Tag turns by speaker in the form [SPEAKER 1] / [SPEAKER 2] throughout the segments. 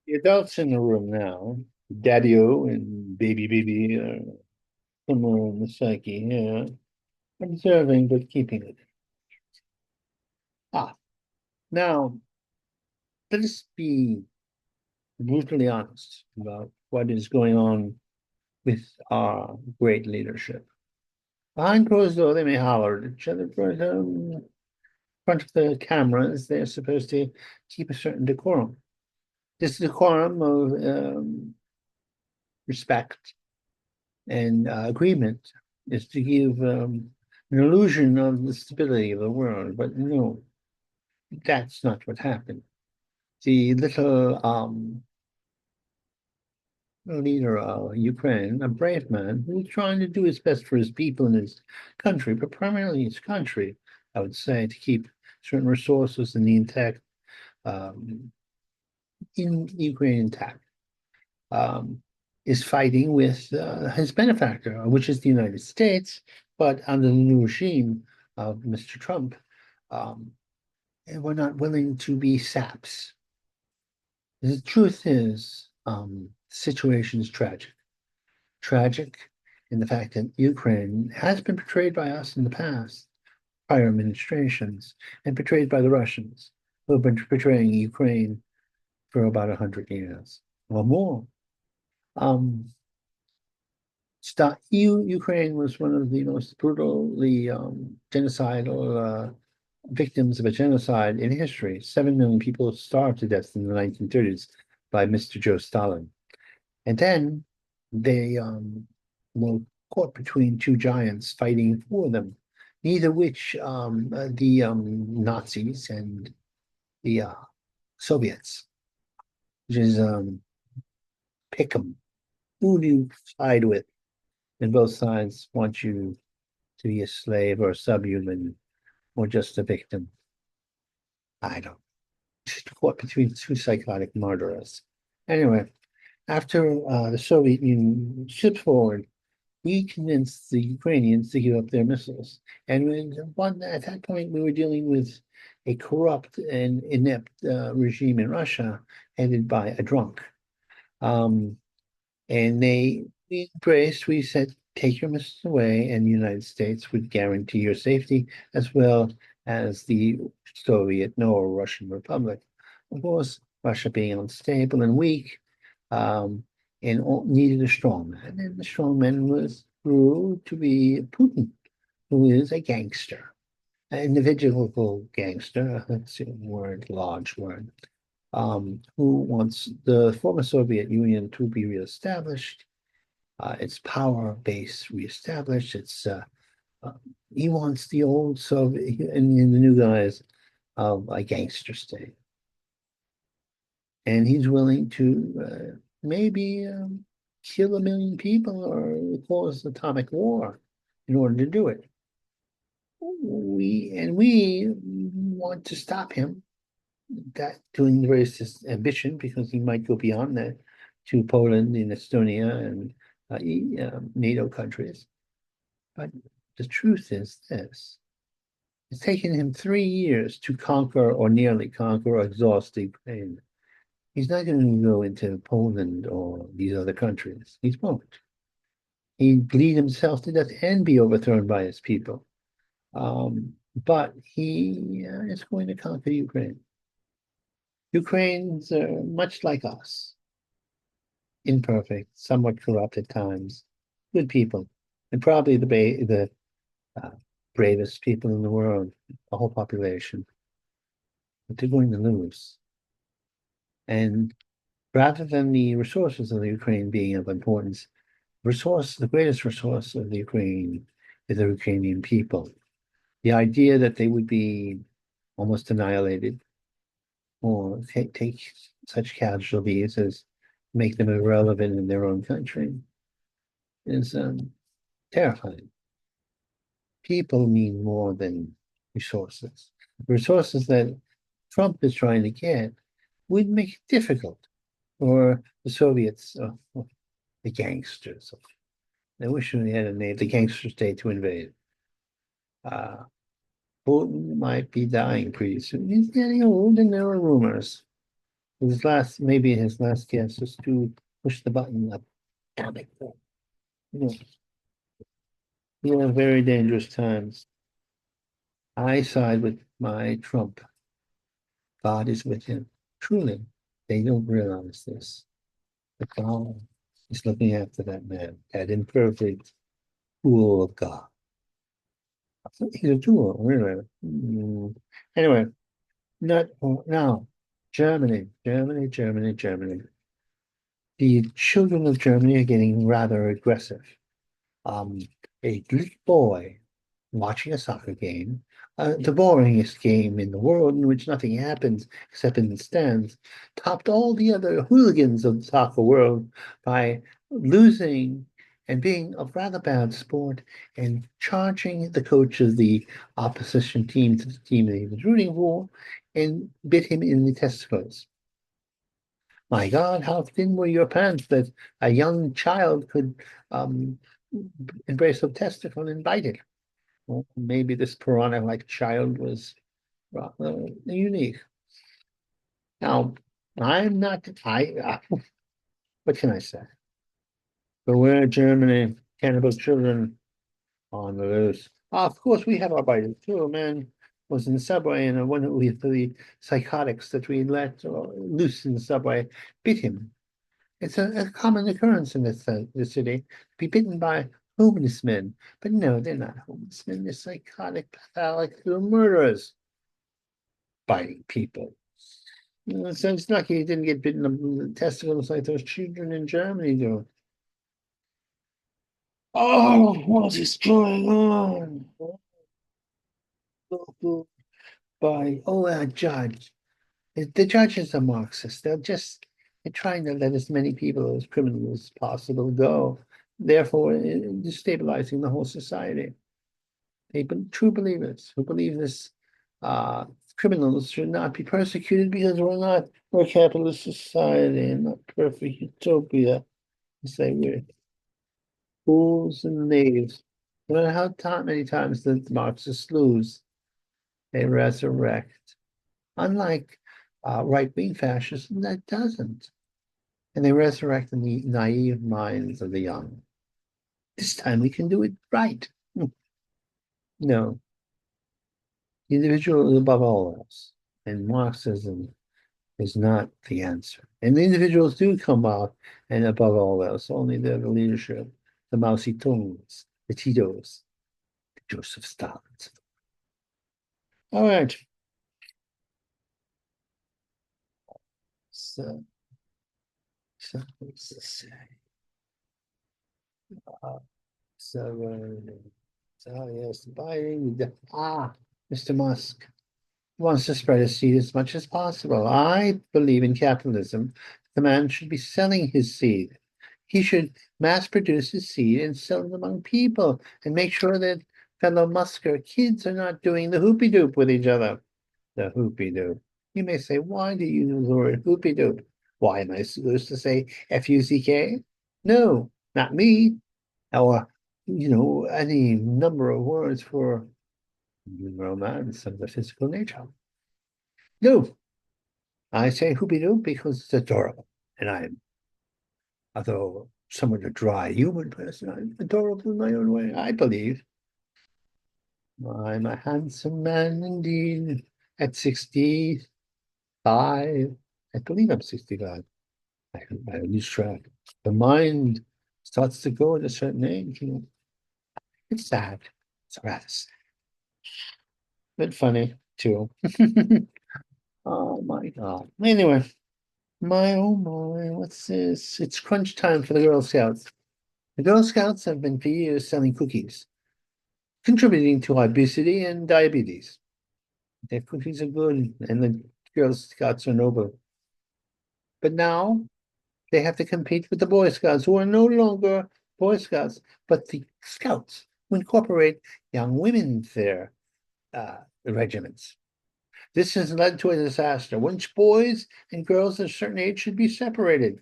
[SPEAKER 1] The adults in the room now, Daddy-O and Baby are somewhere in the psyche here, observing but keeping it. Ah, now let us be brutally honest about what is going on with our great leadership. Behind closed door, they may holler at each other, but in front of the cameras, they're supposed to keep a certain decorum. This decorum of respect and agreement is to give an illusion of the stability of the world. But no, that's not what happened. The little leader of Ukraine, a brave man who's trying to do his best for his people and his country, but primarily his country, I would say, to keep certain resources in the intact um, in Ukraine intact. Um, is fighting with his benefactor, which is the United States, but under the new regime of Mr. Trump, um, and we're not willing to be saps. The truth is, the situation is tragic. Tragic in the fact that Ukraine has been betrayed by us in the past, prior administrations, and betrayed by the Russians, who have been betraying Ukraine for about 100 years or more. Um, Ukraine was one of the most brutally genocidal victims of a genocide in history. 7 million people starved to death in the 1930s by Mr. Joe Stalin. And then they were caught between two giants fighting for them, neither which the Nazis and the Soviets, which is pick 'em. Who do you side with? And both sides want you to be a slave or a subhuman or just a victim. I don't. Just caught between two psychotic murderers. Anyway, after the Soviet Union shipped forward, we convinced the Ukrainians to give up their missiles. And at that point, we were dealing with a corrupt and inept regime in Russia headed by a drunk. Um, and we embraced, we said, take your missiles away, and the United States would guarantee your safety as well as the Soviet or Russian Republic. Of course, Russia being unstable and weak, um, and needed a strong man, and the strong man grew to be Putin, who is a gangster, an individual gangster, that's a word, large word, who wants the former Soviet Union to be reestablished, its power base reestablished. Uh, he wants the old Soviet and the new guys of a gangster state, and he's willing to maybe kill 1 million people or cause atomic war in order to do it. We want to stop him that doing his ambition because he might go beyond that to Poland and Estonia and NATO countries. But the truth is this. It's taken him 3 years to conquer or nearly conquer or exhaust Ukraine. He's not going to go into Poland or these other countries. He won't. He'd bleed himself to death and be overthrown by his people. But he is going to conquer Ukraine. Ukraine's much like us, imperfect, somewhat corrupt at times, good people, and probably the uh, bravest people in the world, the whole population. But they're going to lose. And rather than the resources of the Ukraine being of importance, the greatest resource of the Ukraine is the Ukrainian people. The idea that they would be almost annihilated or take such casualties as make them irrelevant in their own country is terrifying. People mean more than resources. Resources that Trump is trying to get would make it difficult for the Soviets, the gangsters. I wish we had a name, the gangster state to invade. Uh, Putin might be dying pretty soon. He's getting old, and there are rumors. Maybe his last guess was to push the button up. Damn it. You know, very dangerous times. I side with my Trump. God is with him. Truly, they don't realize this. But God is looking after that man, that imperfect tool of God. He's a tool, really. Anyway, not now. Germany. The children of Germany are getting rather aggressive. Um, a little boy watching a soccer game, the boringest game in the world in which nothing happens except in the stands, topped all the other hooligans of the soccer world by losing and being a rather bad sport and charging the coach of the opposition team to the team that he was rooting for and bit him in the testicles. My God, how thin were your pants that a young child could um, embrace a testicle and bite it? Well, maybe this piranha-like child was unique. Now, I'm not, what can I say? Beware Germany, cannibal children on the loose. Of course, we have our biters too. A man was in the subway and one of the psychotics that we let loose in the subway bit him. It's a common occurrence in this city to be bitten by homeless men. But no, they're not homeless men. They're psychotic, patholic, they're murderers biting people. So it's lucky he didn't get bitten in the testicles like those children in Germany do. Oh, what is going on? By a judge. The judge is a Marxist. They're trying to let as many people as criminals as possible go, therefore destabilizing the whole society. True believers who believe this uh, criminals should not be persecuted because we're a capitalist society and not perfect utopia. Say we're fools and knaves. No matter many times the Marxists lose, they resurrect. Unlike right-wing fascism, that doesn't. And they resurrect in the naive minds of the young. This time we can do it right. No, the individual is above all else. And Marxism is not the answer. And the individuals do come out, and above all else, only the leadership, the Mao Zedongs, the Titos, the Joseph Stalins. All right. So, what's this say? Uh, so, yes, Biden. Mr. Musk wants to spread his seed as much as possible. I believe in capitalism. The man should be selling his seed. He should mass produce his seed and sell it among people and make sure that fellow Musker kids are not doing the hoopy doop with each other. The hoopy doop. You may say, why do you use the word hoopy doop? Why am I supposed to say Fuck? No, not me. Or, any number of words for romance of the physical nature. No, I say hoopy doop because it's adorable. And I'm, although somewhat a dry human person, I'm adorable in my own way, I believe. I'm a handsome man indeed at 65. I believe I'm 65. I lose track. The mind starts to go at a certain age. It's sad. It's rather sad. But funny too. Oh my God. Anyway, oh my, what's this? It's crunch time for the Girl Scouts. The Girl Scouts have been for years selling cookies, contributing to obesity and diabetes. Their cookies are good and the Girl Scouts are noble. But now they have to compete with the Boy Scouts, who are no longer Boy Scouts, but the Scouts who incorporate young women into their regiments. This has led to a disaster. Which boys and girls at a certain age should be separated,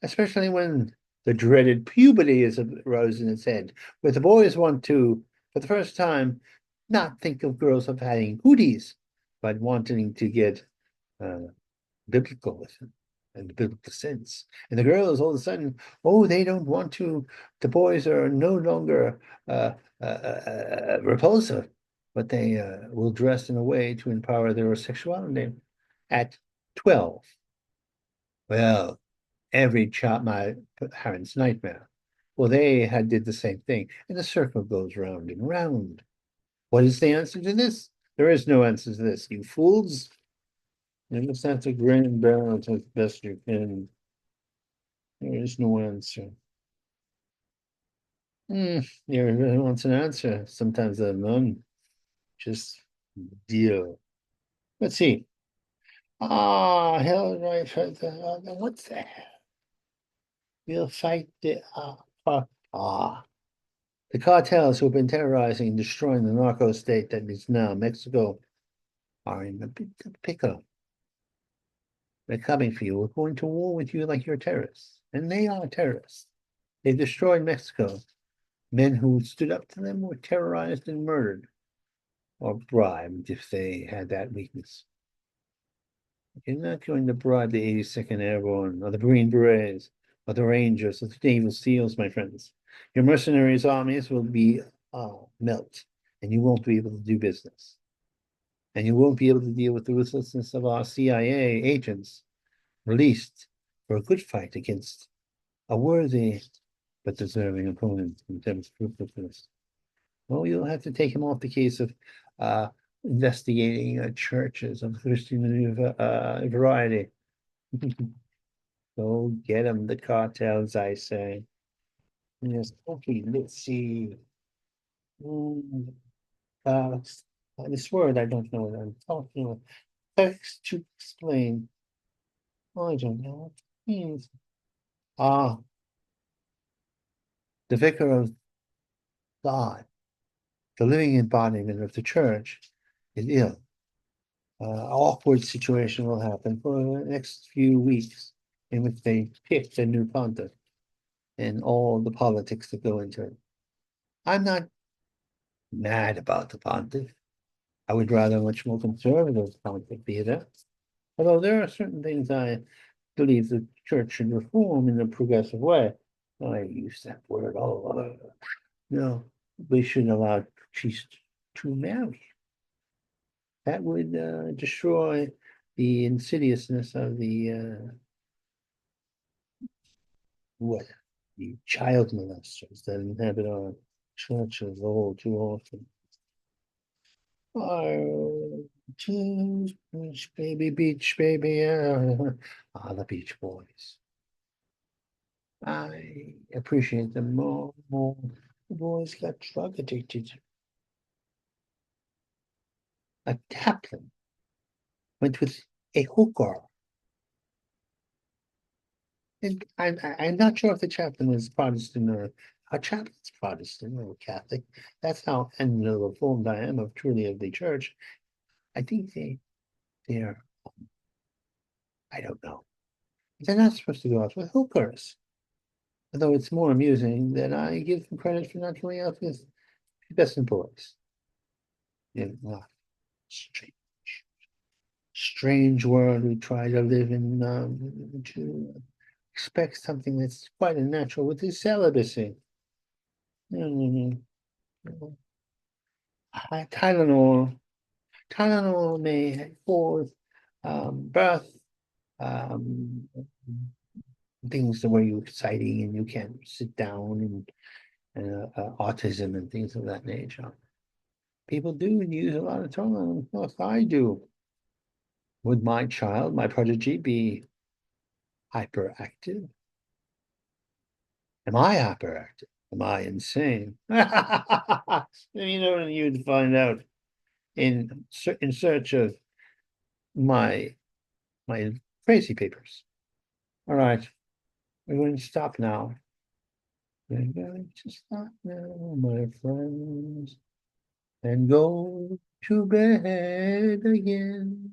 [SPEAKER 1] especially when the dreaded puberty is rose in its head, where the boys want to, for the first time, not think of girls of having hooties, but wanting to get uh, biblicalism and the biblical sense. And the girls all of a sudden, oh, they don't want to, the boys are no longer repulsive, but they will dress in a way to empower their sexuality at 12. Well, every child, my parents' nightmare. Well, they had did the same thing, and the circle goes round and round. What is the answer to this? There is no answer to this, you fools. You just have to grin and bear it as best you can. There is no answer. Everybody wants an answer. Sometimes there's none. Just deal. Let's see. Ah, hell, right. What's that? We'll fight the the cartels who have been terrorizing and destroying the narco state that is now Mexico are in a bit of pickle. They're coming for you. We're going to war with you like you're terrorists. And they are terrorists. They destroyed Mexico. Men who stood up to them were terrorized and murdered or bribed if they had that weakness. You're not going to bribe the 82nd Airborne or the Green Berets or the Rangers or the Naval SEALs, my friends. Your mercenaries' armies will be melt, and you won't be able to do business. And you won't be able to deal with the ruthlessness of our CIA agents released for a good fight against a worthy but deserving opponent in terms of ruthlessness. Well, you'll have to take him off the case of investigating churches of Christian variety. Go get him, the cartels, I say. Yes, okay, let's see. Mm, this word, I don't know what I'm talking about. Text to explain. I don't know what it means. Ah, the vicar of God, the living embodiment of the church, is ill. Awkward situation will happen for the next few weeks in which they pick the new pontiff and all the politics that go into it. I'm not mad about the pontiff. I would rather a much more conservative pontiff be there. Although there are certain things I believe the church should reform in a progressive way. I use that word all over. No, we should allow priests to marry. That would destroy the insidiousness of the what the child molesters that inhabit our churches all too often. Oh, beach baby, the Beach Boys. I appreciate them more and more. The boys got drug addicted. A chaplain went with a hooker. And I'm not sure if the chaplain was Protestant or a chaplain's Protestant or Catholic. That's how and the reformed I am of truly of the church. I think they're I don't know. They're not supposed to go out with hookers. Although it's more amusing that I give them credit for not going out with peasant boys. Yeah, strange, strange world we try to live in to expect something that's quite unnatural with his celibacy. Mm, Tylenol. Tylenol may cause birth, um, things that were exciting and you can't sit down and autism and things of that nature. People do use a lot of Tylenol. Of course, I do. Would my child, my prodigy, be hyperactive? Am I hyperactive? Am I insane? You'd find out in search of my my crazy papers. All right, we're going to stop now. We're going to stop now, my friends, and go to bed again.